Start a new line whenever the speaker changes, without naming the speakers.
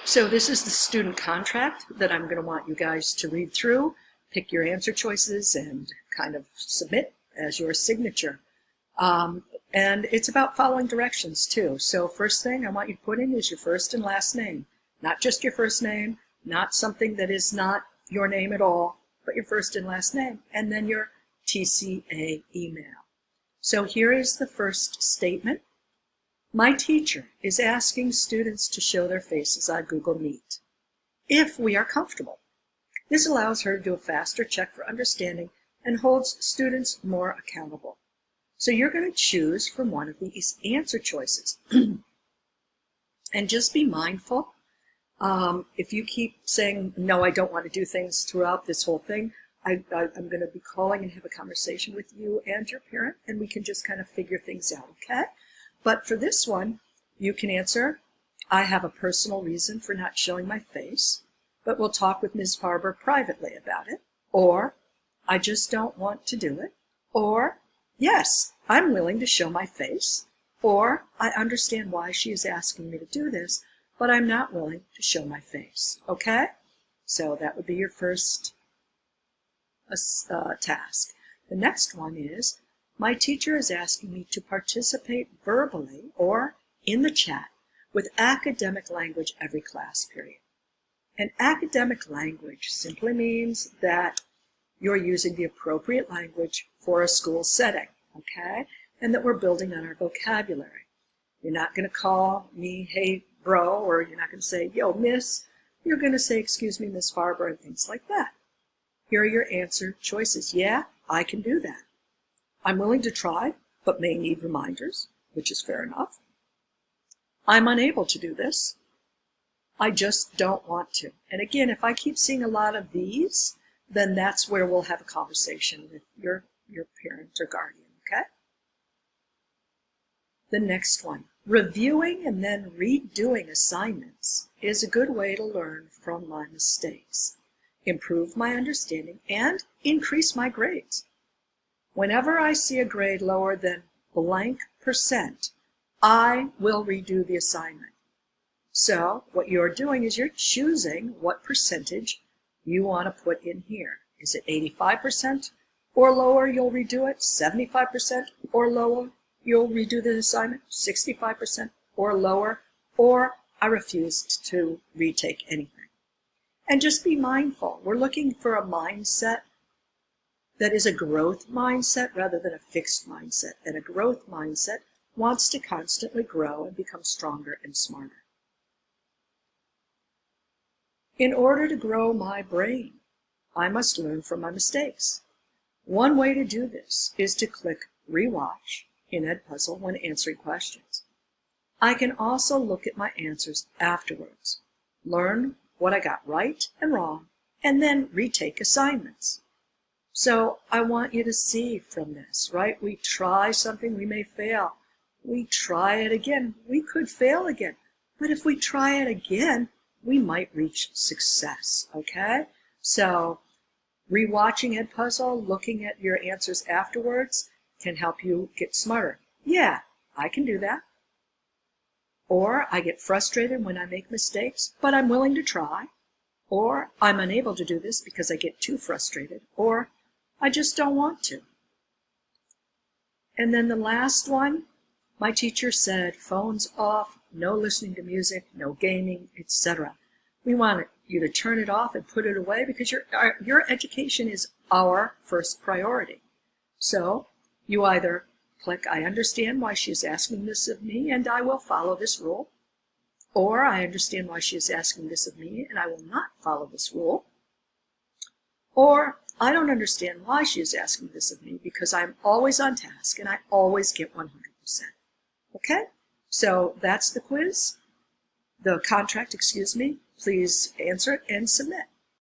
So this is the student contract that I'm going to want you guys to read through, pick your answer choices, and kind of submit as your signature. And it's about following directions too. So first thing I want you to put in is your first and last name. Not just your first name, not something that is not your name at all, but your first and last name, and then your TCA email. So here is the first statement. My teacher is asking students to show their faces on Google Meet, if we are comfortable. This allows her to do a faster check for understanding and holds students more accountable. So you're going to choose from one of these answer choices. And just be mindful. If you keep saying, no, I don't want to do things throughout this whole thing, I'm going to be calling and have a conversation with you and your parent, and we can just kind of figure things out, okay? But for this one, you can answer, I have a personal reason for not showing my face, but we'll talk with Ms. Farber privately about it. Or, I just don't want to do it. Or, yes, I'm willing to show my face. Or, I understand why she is asking me to do this, but I'm not willing to show my face. Okay? So that would be your first task. The next one is, my teacher is asking me to participate verbally or in the chat with academic language every class period. And academic language simply means that you're using the appropriate language for a school setting, okay? And that we're building on our vocabulary. You're not going to call me, hey, bro, or you're not going to say, yo, miss. You're going to say, excuse me, Miss Farber, and things like that. Here are your answer choices. Yeah, I can do that. I'm willing to try, but may need reminders, which is fair enough. I'm unable to do this. I just don't want to. And again, if I keep seeing a lot of these, then that's where we'll have a conversation with your parent or guardian, okay? The next one, reviewing and then redoing assignments is a good way to learn from my mistakes, improve my understanding, and increase my grades. Whenever I see a grade lower than blank %, I will redo the assignment. So what you're doing is you're choosing what percentage you want to put in here. Is it 85% or lower, you'll redo it, 75% or lower, you'll redo the assignment, 65% or lower, or I refuse to retake anything. And just be mindful. We're looking for a mindset that is a growth mindset rather than a fixed mindset. And a growth mindset wants to constantly grow and become stronger and smarter. In order to grow my brain, I must learn from my mistakes. One way to do this is to click Rewatch in Edpuzzle when answering questions. I can also look at my answers afterwards, learn what I got right and wrong, and then retake assignments. So I want you to see from this, right? We try something, we may fail. We try it again, we could fail again. But if we try it again, we might reach success, okay? So rewatching Edpuzzle, looking at your answers afterwards can help you get smarter. Yeah, I can do that. Or I get frustrated when I make mistakes, but I'm willing to try. Or I'm unable to do this because I get too frustrated. Or I just don't want to. And then the last one, my teacher said phones off, no listening to music, no gaming, etc. We want you to turn it off and put it away because your education is our first priority. So you either click, I understand why she is asking this of me and I will follow this rule. Or I understand why she is asking this of me and I will not follow this rule. Or I don't understand why she is asking this of me because I'm always on task and I always get 100%. Okay? So that's the quiz, the contract, excuse me. Please answer it and submit.